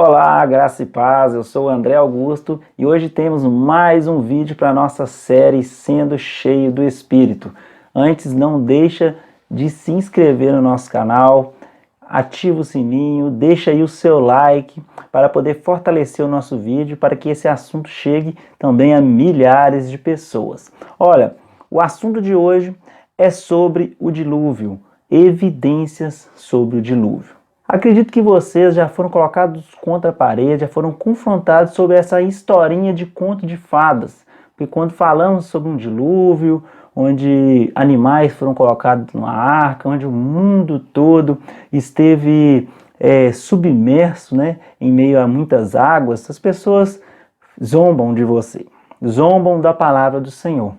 Olá, graça e paz, eu sou o André Augusto e hoje temos mais um vídeo para a nossa série Sendo Cheio do Espírito. Antes, não deixa de se inscrever no nosso canal, ativa o sininho, deixa aí o seu like para poder fortalecer o nosso vídeo, para que esse assunto chegue também a milhares de pessoas. Olha, o assunto de hoje é sobre o dilúvio, evidências sobre o dilúvio. Acredito que vocês já foram colocados contra a parede, já foram confrontados sobre essa historinha de conto de fadas. Porque quando falamos sobre um dilúvio, onde animais foram colocados numa arca, onde o mundo todo esteve submerso, em meio a muitas águas, as pessoas zombam de você, zombam da palavra do Senhor.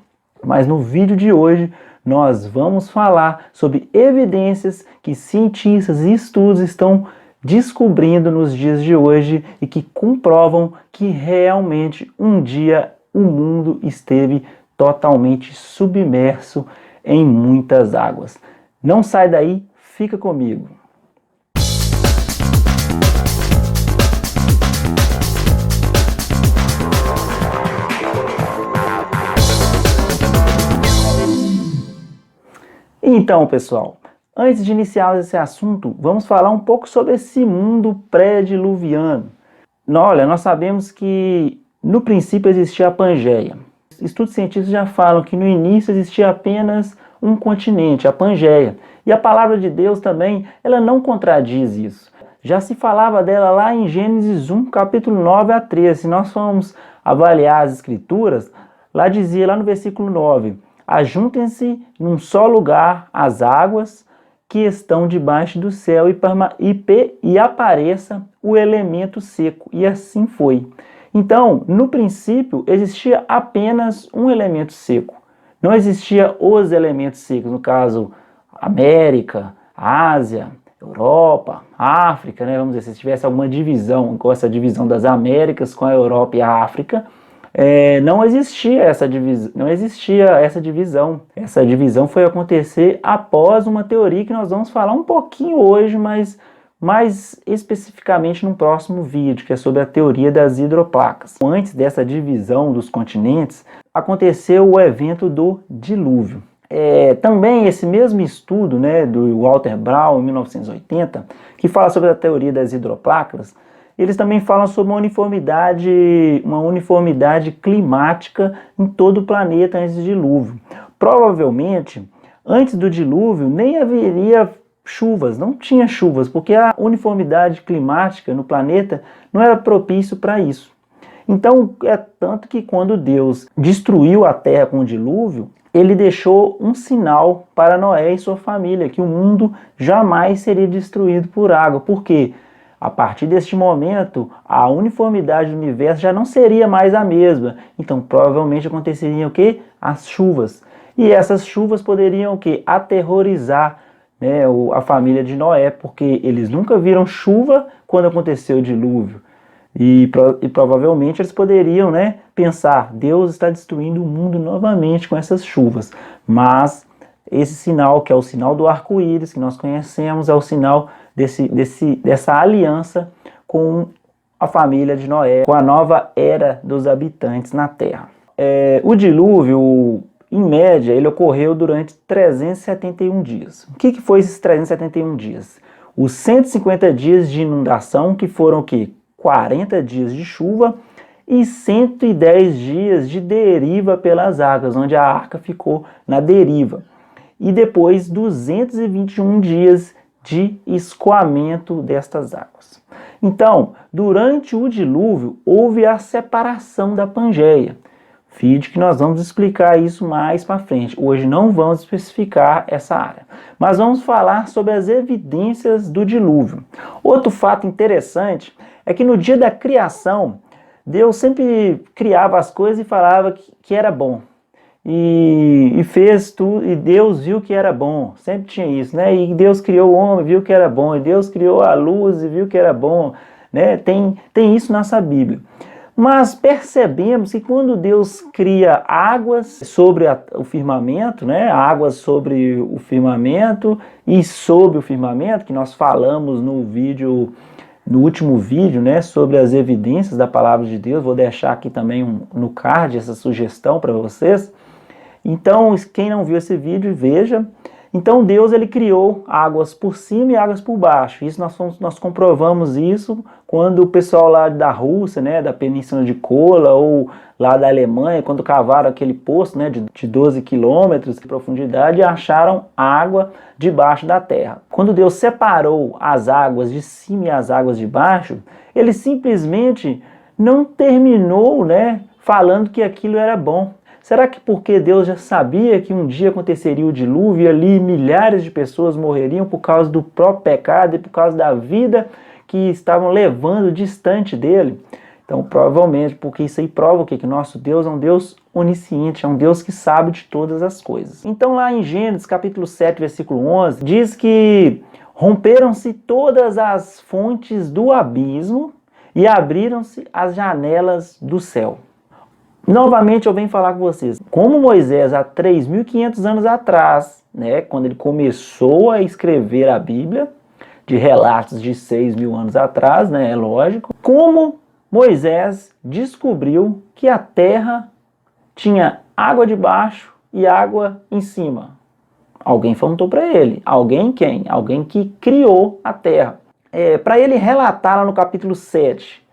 Mas no vídeo de hoje, nós vamos falar sobre evidências que cientistas e estudos estão descobrindo nos dias de hoje e que comprovam que realmente um dia o mundo esteve totalmente submerso em muitas águas. Não sai daí, fica comigo. Então, pessoal, antes de iniciar esse assunto, vamos falar um pouco sobre esse mundo pré-diluviano. Olha, nós sabemos que no princípio existia a Pangeia. Estudos científicos já falam que no início existia apenas um continente, a Pangeia. E a palavra de Deus também, ela não contradiz isso. Já se falava dela lá em Gênesis 1, capítulo 9 a 13. Se nós formos avaliar as escrituras, lá dizia, lá no versículo 9... ajuntem-se num só lugar as águas que estão debaixo do céu e apareça o elemento seco. E assim foi. Então, no princípio, existia apenas um elemento seco. Não existia os elementos secos, no caso, América, Ásia, Europa, África, Vamos dizer, se tivesse alguma divisão, com essa divisão das Américas com a Europa e a África, não existia essa divisão. Essa divisão foi acontecer após uma teoria que nós vamos falar um pouquinho hoje, mas mais especificamente no próximo vídeo, que é sobre a teoria das hidroplacas. Antes dessa divisão dos continentes, aconteceu o evento do dilúvio. Também esse mesmo estudo do Walter Brown, em 1980, que fala sobre a teoria das hidroplacas, eles também falam sobre uma uniformidade climática em todo o planeta antes do dilúvio. Provavelmente, antes do dilúvio, nem haveria chuvas, não tinha chuvas, porque a uniformidade climática no planeta não era propício para isso. Então, é tanto que quando Deus destruiu a terra com o dilúvio, ele deixou um sinal para Noé e sua família, que o mundo jamais seria destruído por água. Por quê? A partir deste momento, a uniformidade do universo já não seria mais a mesma. Então, provavelmente aconteceriam o quê? As chuvas. E essas chuvas poderiam o quê? Aterrorizar a família de Noé, porque eles nunca viram chuva quando aconteceu o dilúvio. E provavelmente eles poderiam pensar, Deus está destruindo o mundo novamente com essas chuvas. Mas esse sinal, que é o sinal do arco-íris, que nós conhecemos, é o sinal dessa aliança com a família de Noé, com a nova era dos habitantes na Terra. O dilúvio, em média, ele ocorreu durante 371 dias. O que foi esses 371 dias? Os 150 dias de inundação, que foram o quê? 40 dias de chuva e 110 dias de deriva pelas águas, onde a arca ficou na deriva. E depois 221 dias de escoamento destas águas. Então, durante o dilúvio, houve a separação da Pangeia. Vídeo que nós vamos explicar isso mais para frente. Hoje não vamos especificar essa área, mas vamos falar sobre as evidências do dilúvio. Outro fato interessante é que no dia da criação, Deus sempre criava as coisas e falava que era bom. E fez tudo, e Deus viu que era bom, sempre tinha isso, e Deus criou o homem, viu que era bom, e Deus criou a luz e viu que era bom, tem isso na nossa Bíblia. Mas percebemos que quando Deus cria águas sobre o firmamento, águas sobre o firmamento e sobre o firmamento, que nós falamos no vídeo no último vídeo, né, sobre as evidências da palavra de Deus. Vou deixar aqui também no card essa sugestão para vocês. Então, quem não viu esse vídeo, veja. Então, Deus ele criou águas por cima e águas por baixo. Isso nós comprovamos isso quando o pessoal lá da Rússia, né, da Península de Kola, ou lá da Alemanha, quando cavaram aquele poço, né, de 12 quilômetros de profundidade, acharam água debaixo da terra. Quando Deus separou as águas de cima e as águas de baixo, ele simplesmente não terminou, né, falando que aquilo era bom. Será que porque Deus já sabia que um dia aconteceria o dilúvio e ali milhares de pessoas morreriam por causa do próprio pecado e por causa da vida que estavam levando distante dele? Então, provavelmente, porque isso aí prova o quê? Que nosso Deus é um Deus onisciente, é um Deus que sabe de todas as coisas. Então, lá em Gênesis, capítulo 7, versículo 11, diz que romperam-se todas as fontes do abismo e abriram-se as janelas do céu. Novamente eu venho falar com vocês, como Moisés há 3.500 anos atrás, né, quando ele começou a escrever a Bíblia, de relatos de 6.000 anos atrás, né, é lógico, como Moisés descobriu que a terra tinha água debaixo e água em cima. Alguém perguntou para ele. Alguém quem? Alguém que criou a terra. Para ele relatar lá no capítulo 7,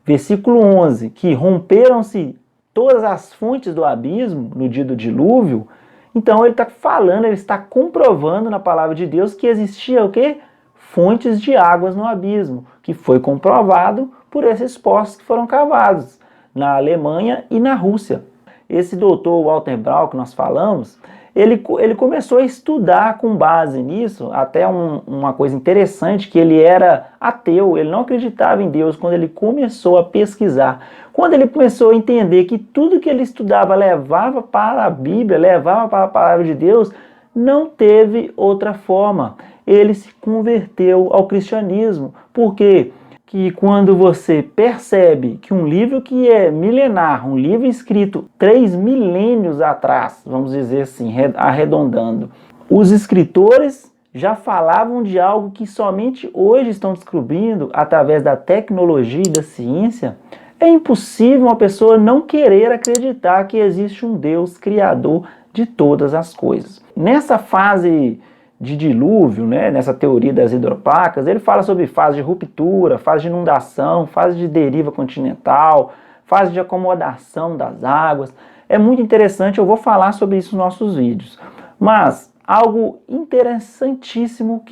versículo 11, que romperam-se todas as fontes do abismo no dia do dilúvio, então ele está falando, ele está comprovando na palavra de Deus que existia o quê? Fontes de águas no abismo, que foi comprovado por esses poços que foram cavados na Alemanha e na Rússia. Esse doutor Walter Braun que nós falamos, ele começou a estudar com base nisso, até uma coisa interessante, que ele era ateu, ele não acreditava em Deus quando ele começou a pesquisar. Quando ele começou a entender que tudo que ele estudava levava para a Bíblia, levava para a palavra de Deus, não teve outra forma. Ele se converteu ao cristianismo. Por quê? Que quando você percebe que um livro que é milenar, um livro escrito 3 milênios atrás, vamos dizer assim, arredondando, os escritores já falavam de algo que somente hoje estão descobrindo através da tecnologia e da ciência, é impossível uma pessoa não querer acreditar que existe um Deus criador de todas as coisas. Nessa fase de dilúvio, né, nessa teoria das hidroplacas, ele fala sobre fase de ruptura, fase de inundação, fase de deriva continental, fase de acomodação das águas. É muito interessante, eu vou falar sobre isso nos nossos vídeos. Mas algo interessantíssimo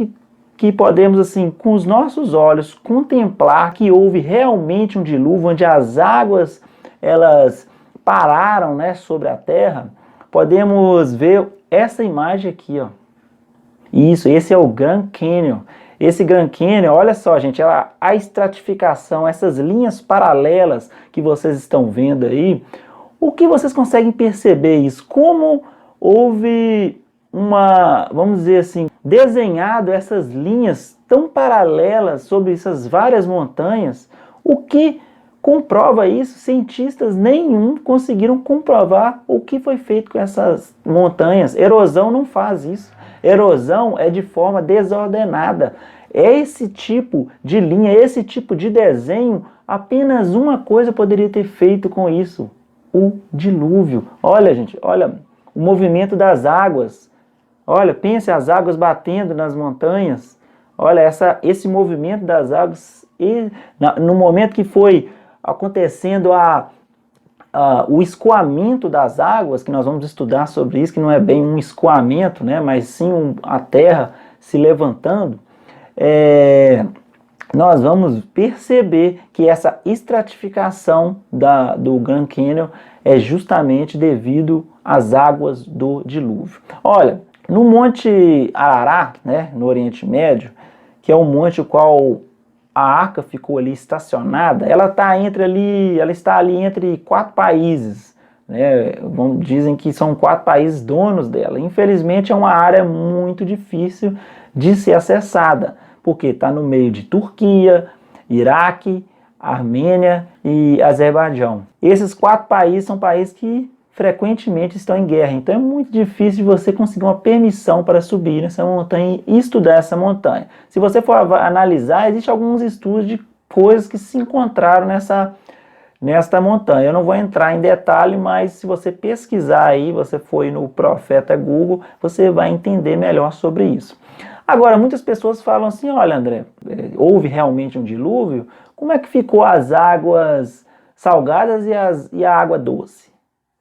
que podemos, assim, com os nossos olhos, contemplar que houve realmente um dilúvio, onde as águas, elas pararam, né, sobre a terra. Podemos ver essa imagem aqui, ó. Isso, esse é o Grand Canyon. Esse Grand Canyon, olha só, gente, a estratificação, essas linhas paralelas que vocês estão vendo aí, o que vocês conseguem perceber isso? Como houve vamos dizer assim, desenhado essas linhas tão paralelas sobre essas várias montanhas, o que comprova isso? Cientistas nenhum conseguiram comprovar o que foi feito com essas montanhas. Erosão não faz isso. Erosão é de forma desordenada. Esse tipo de linha, esse tipo de desenho, apenas uma coisa poderia ter feito com isso: o dilúvio. Olha, gente, olha o movimento das águas. Olha, pense as águas batendo nas montanhas. Olha esse movimento das águas. E no momento que foi acontecendo o escoamento das águas, que nós vamos estudar sobre isso, que não é bem um escoamento, né, mas sim a terra se levantando, nós vamos perceber que essa estratificação do Grand Canyon é justamente devido às águas do dilúvio. Olha, no Monte Ararat, né, no Oriente Médio, que é um monte o qual a arca ficou ali estacionada, ela está ali entre 4 países, né? Dizem que são 4 países donos dela. Infelizmente é uma área muito difícil de ser acessada, porque está no meio de Turquia, Iraque, Armênia e Azerbaijão. Esses 4 países são países que frequentemente estão em guerra, então é muito difícil de você conseguir uma permissão para subir nessa montanha e estudar essa montanha. Se você for analisar, existem alguns estudos de coisas que se encontraram nesta montanha. Eu não vou entrar em detalhe, mas se você pesquisar aí, você for no Profeta Google, você vai entender melhor sobre isso. Agora, muitas pessoas falam assim, olha André, houve realmente um dilúvio? Como é que ficou as águas salgadas e a água doce?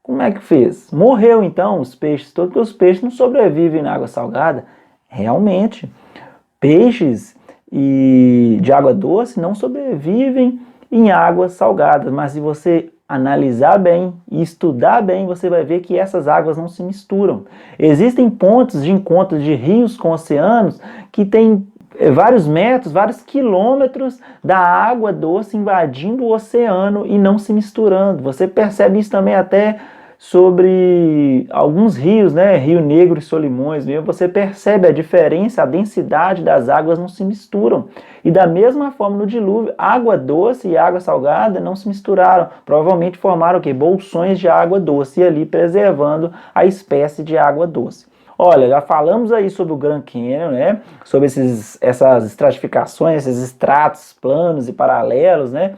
Como é que fez? Morreu então os peixes todos, porque os peixes não sobrevivem na água salgada? Realmente, peixes de água doce não sobrevivem em águas salgadas, mas se você analisar bem e estudar bem, você vai ver que essas águas não se misturam. Existem pontos de encontro de rios com oceanos que têm vários metros, vários quilômetros da água doce invadindo o oceano e não se misturando. Você percebe isso também até sobre alguns rios, né? Rio Negro e Solimões mesmo, você percebe a diferença, a densidade das águas não se misturam. E da mesma forma no dilúvio, água doce e água salgada não se misturaram. Provavelmente formaram o quê? Bolsões de água doce, e ali preservando a espécie de água doce. Olha, já falamos aí sobre o Grand Canyon, né? Sobre essas estratificações, esses estratos planos e paralelos, né?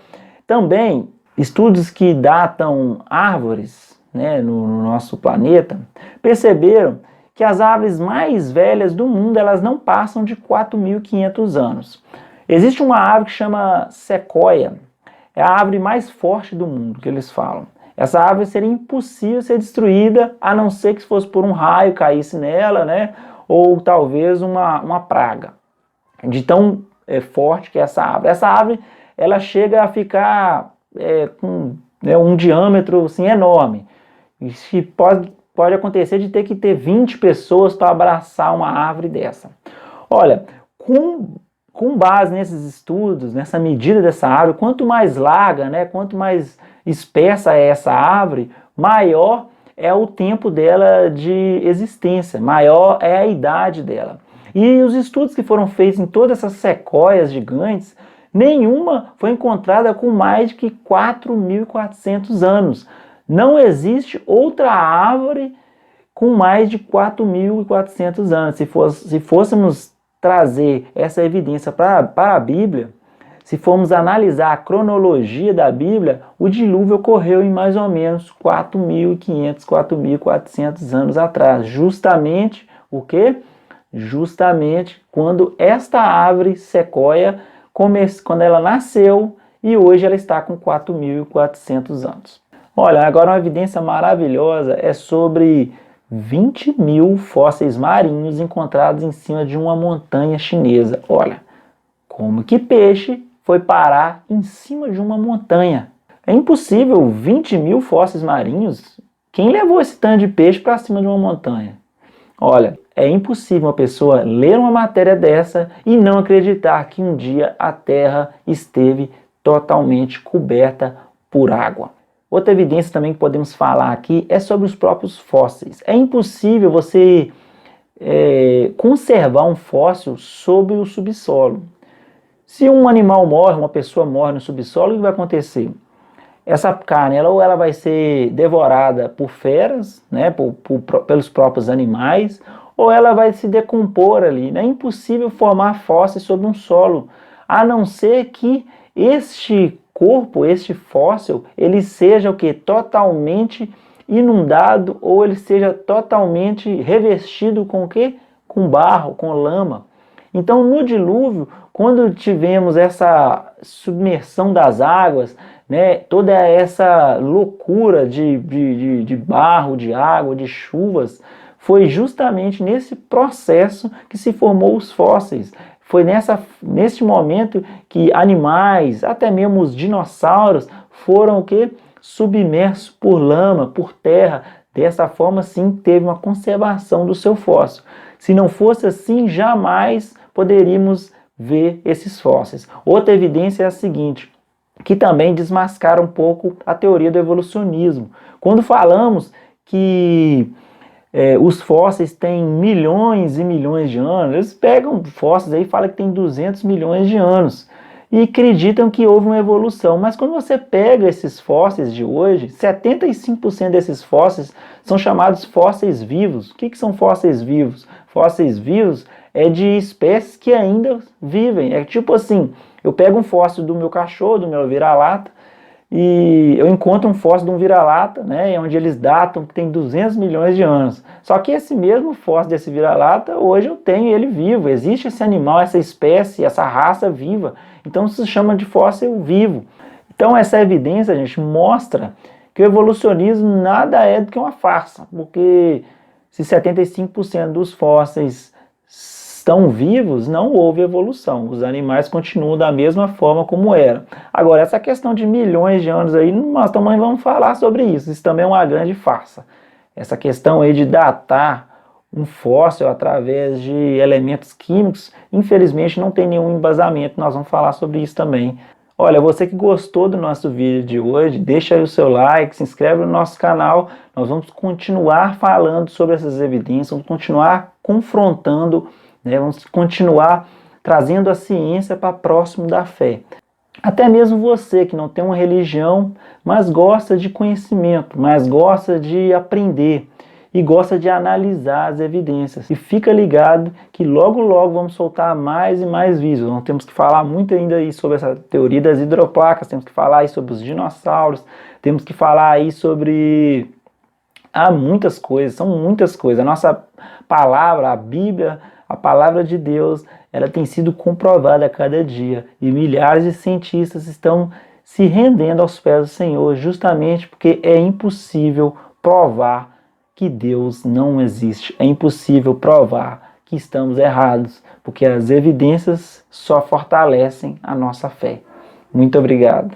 Também estudos que datam árvores, né, no nosso planeta, perceberam que as árvores mais velhas do mundo, elas não passam de 4.500 anos. Existe uma árvore que chama sequoia, é a árvore mais forte do mundo, que eles falam. Essa árvore seria impossível ser destruída, a não ser que se fosse por um raio caísse nela, né, ou talvez uma praga, de tão forte que é essa árvore. Essa árvore, ela chega a ficar com um diâmetro assim, enorme. E pode acontecer de ter que ter 20 pessoas para abraçar uma árvore dessa. Olha, com base nesses estudos, nessa medida dessa árvore, quanto mais larga, né, quanto mais espessa é essa árvore, maior é o tempo dela de existência, maior é a idade dela. E os estudos que foram feitos em todas essas sequoias gigantes, nenhuma foi encontrada com mais de 4.400 anos. Não existe outra árvore com mais de 4.400 anos. Se fôssemos trazer essa evidência para a Bíblia, se formos analisar a cronologia da Bíblia, o dilúvio ocorreu em mais ou menos 4.500, 4.400 anos atrás. Justamente o quê? Justamente quando esta árvore sequoia, quando ela nasceu, e hoje ela está com 4.400 anos. Olha, agora uma evidência maravilhosa é sobre 20.000 fósseis marinhos encontrados em cima de uma montanha chinesa. Olha, como que peixe foi parar em cima de uma montanha? É impossível, 20.000 fósseis marinhos? Quem levou esse tanto de peixe para cima de uma montanha? Olha, é impossível uma pessoa ler uma matéria dessa e não acreditar que um dia a Terra esteve totalmente coberta por água. Outra evidência também que podemos falar aqui é sobre os próprios fósseis. É impossível você conservar um fóssil sob o subsolo. Se um animal morre, uma pessoa morre no subsolo, o que vai acontecer? Essa carne ou ela vai ser devorada por feras, né, pelos próprios animais, ou ela vai se decompor ali. É impossível formar fósseis sobre um solo, a não ser que este corpo, este fóssil, ele seja o que? Totalmente inundado, ou ele seja totalmente revestido com o quê? Com barro, com lama. Então, no dilúvio, quando tivemos essa submersão das águas, né, toda essa loucura de barro, de água, de chuvas, foi justamente nesse processo que se formou os fósseis. Foi nesse momento que animais, até mesmo os dinossauros, foram o quê? Submersos por lama, por terra. Dessa forma, sim, teve uma conservação do seu fóssil. Se não fosse assim, jamais poderíamos ver esses fósseis. Outra evidência é a seguinte, que também desmascara um pouco a teoria do evolucionismo. Quando falamos que os fósseis têm milhões e milhões de anos, eles pegam fósseis aí e falam que tem 200 milhões de anos e acreditam que houve uma evolução. Mas quando você pega esses fósseis de hoje, 75% desses fósseis são chamados fósseis vivos. O que são fósseis vivos? Fósseis vivos é de espécies que ainda vivem. É tipo assim, Eu pego um fóssil do meu cachorro, do meu vira-lata, e eu encontro um fóssil de um vira-lata, né, onde eles datam que tem 200 milhões de anos. Só que esse mesmo fóssil desse vira-lata, hoje eu tenho ele vivo. Existe esse animal, essa espécie, essa raça viva. Então se chama de fóssil vivo. Então essa evidência, gente, mostra que o evolucionismo nada é do que uma farsa, porque se 75% dos fósseis estão vivos, não houve evolução. Os animais continuam da mesma forma como eram. Agora, essa questão de milhões de anos aí, nós também vamos falar sobre isso. Isso também é uma grande farsa. Essa questão aí de datar um fóssil através de elementos químicos, infelizmente não tem nenhum embasamento. Nós vamos falar sobre isso também. Olha, você que gostou do nosso vídeo de hoje, deixa aí o seu like, se inscreve no nosso canal. Nós vamos continuar falando sobre essas evidências, vamos continuar confrontando, né? Vamos continuar trazendo a ciência para próximo da fé. Até mesmo você que não tem uma religião, mas gosta de conhecimento, mas gosta de aprender e gosta de analisar as evidências. E fica ligado que logo logo vamos soltar mais e mais vídeos. Nós temos que falar muito ainda aí sobre essa teoria das hidroplacas, temos que falar aí sobre os dinossauros, temos que falar aí sobre muitas coisas, são muitas coisas. A nossa palavra, a Bíblia, a palavra de Deus, ela tem sido comprovada a cada dia. E milhares de cientistas estão se rendendo aos pés do Senhor, justamente porque é impossível provar que Deus não existe. É impossível provar que estamos errados, porque as evidências só fortalecem a nossa fé. Muito obrigado.